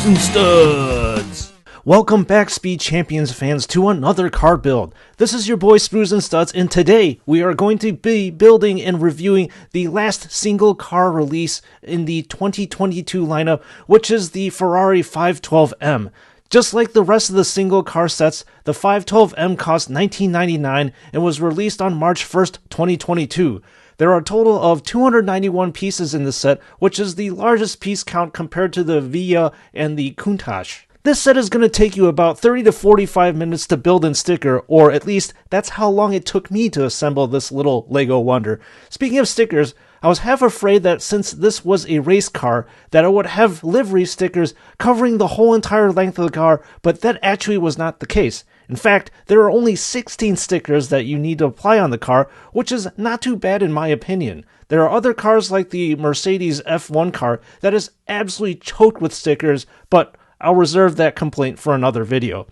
and Studs! Welcome back, Speed Champions fans, to another car build. This is your boy Sprues and Studs, and today we are going to be building and reviewing the last single car release in the 2022 lineup, which is the Ferrari 512M. Just like the rest of the single car sets, the 512M cost $19.99 and was released on March 1st, 2022. There are a total of 291 pieces in this set, which is the largest piece count compared to the Villa and the Countach. This set is going to take you about 30 to 45 minutes to build and sticker, or at least that's how long it took me to assemble this little Lego wonder. Speaking of stickers, I was half afraid that since this was a race car, that it would have livery stickers covering the whole entire length of the car, but that actually was not the case. In fact, there are only 16 stickers that you need to apply on the car, which is not too bad in my opinion. There are other cars like the Mercedes F1 car that is absolutely choked with stickers, but I'll reserve that complaint for another video.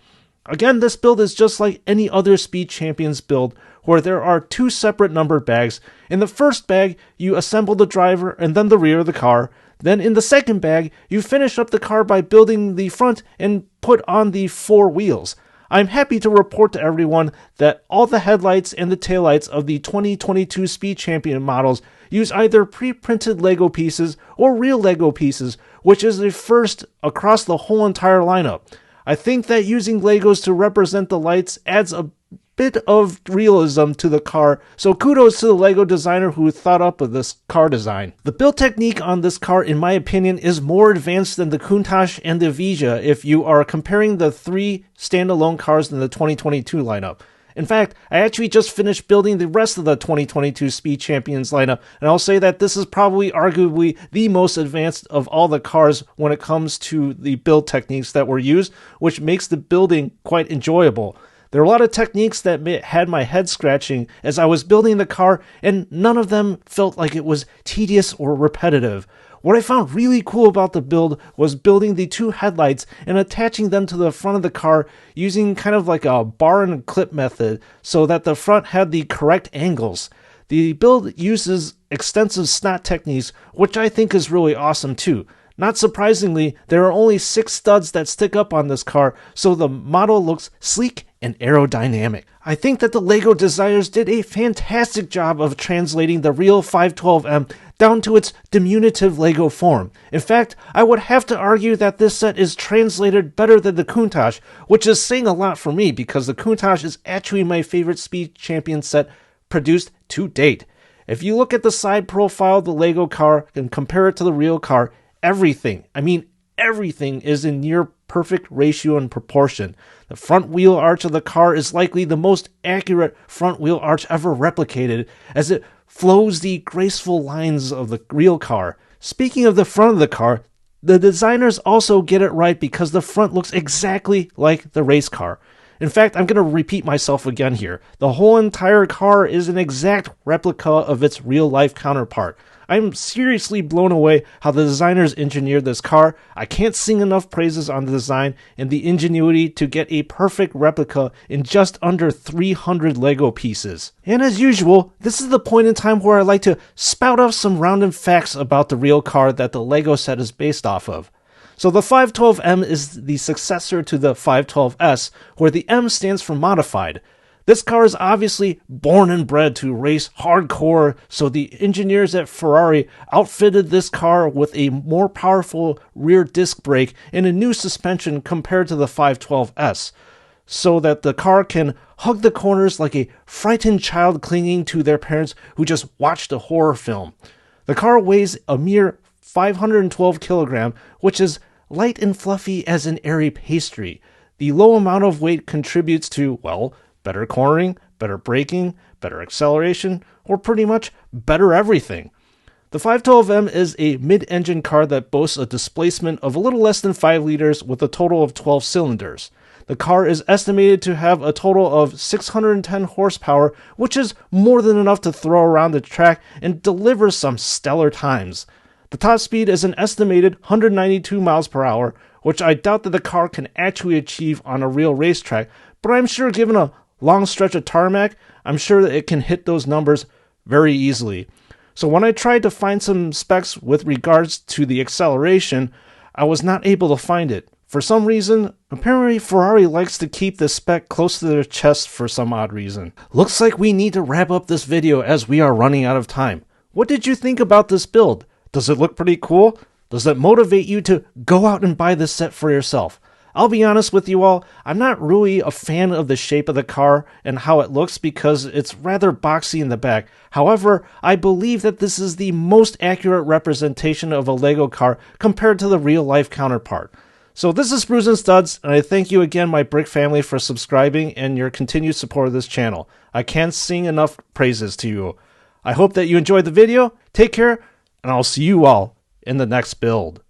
Again, this build is just like any other Speed Champions build, where there are two separate numbered bags. In the first bag, you assemble the driver and then the rear of the car. Then in the second bag, you finish up the car by building the front and put on the four wheels. I'm happy to report to everyone that all the headlights and the taillights of the 2022 Speed Champion models use either pre-printed Lego pieces or real Lego pieces, which is a first across the whole entire lineup. I think that using Legos to represent the lights adds a bit of realism to the car, so kudos to the Lego designer who thought up of this car design. The build technique on this car, in my opinion, is more advanced than the Countach and the Villa if you are comparing the three standalone cars in the 2022 lineup. In fact, I actually just finished building the rest of the 2022 Speed Champions lineup, and I'll say that this is probably arguably the most advanced of all the cars when it comes to the build techniques that were used, which makes the building quite enjoyable. There are a lot of techniques that had my head scratching as I was building the car, and none of them felt like it was tedious or repetitive. What I found really cool about the build was building the two headlights and attaching them to the front of the car using kind of like a bar and clip method so that the front had the correct angles. The build uses extensive snot techniques, which I think is really awesome too. Not surprisingly, there are only 6 studs that stick up on this car, so the model looks sleek and aerodynamic. I think that the Lego designers did a fantastic job of translating the real 512M down to its diminutive Lego form. In fact, I would have to argue that this set is translated better than the Countach, which is saying a lot for me because the Countach is actually my favorite Speed Champion set produced to date. If you look at the side profile of the Lego car and compare it to the real car, everything is in near perfect ratio and proportion. The front wheel arch of the car is likely the most accurate front wheel arch ever replicated, as it flows the graceful lines of the real car. Speaking of the front of the car, the designers also get it right because the front looks exactly like the race car. In fact, I'm going to repeat myself again here. The whole entire car is an exact replica of its real-life counterpart. I'm seriously blown away how the designers engineered this car. I can't sing enough praises on the design and the ingenuity to get a perfect replica in just under 300 Lego pieces. And as usual, this is the point in time where I like to spout off some random facts about the real car that the Lego set is based off of. So the 512M is the successor to the 512S, where the M stands for modified. This car is obviously born and bred to race hardcore, so the engineers at Ferrari outfitted this car with a more powerful rear disc brake and a new suspension compared to the 512S, so that the car can hug the corners like a frightened child clinging to their parents who just watched a horror film. The car weighs a mere 512 kilograms, which is light and fluffy as an airy pastry. The low amount of weight contributes to, well, better cornering, better braking, better acceleration, or pretty much better everything. The 512M is a mid-engine car that boasts a displacement of a little less than 5 liters with a total of 12 cylinders. The car is estimated to have a total of 610 horsepower, which is more than enough to throw around the track and deliver some stellar times. The top speed is an estimated 192 miles per hour, which I doubt that the car can actually achieve on a real racetrack, but I'm sure given a long stretch of tarmac, I'm sure that it can hit those numbers very easily. So when I tried to find some specs with regards to the acceleration, I was not able to find it. For some reason, apparently Ferrari likes to keep this spec close to their chest for some odd reason. Looks like we need to wrap up this video as we are running out of time. What did you think about this build? Does it look pretty cool? Does it motivate you to go out and buy this set for yourself? I'll be honest with you all, I'm not really a fan of the shape of the car and how it looks because it's rather boxy in the back. However, I believe that this is the most accurate representation of a Lego car compared to the real-life counterpart. So this is Sprues and Studs, and I thank you again, my Brick family, for subscribing and your continued support of this channel. I can't sing enough praises to you. I hope that you enjoyed the video. Take care, and I'll see you all in the next build.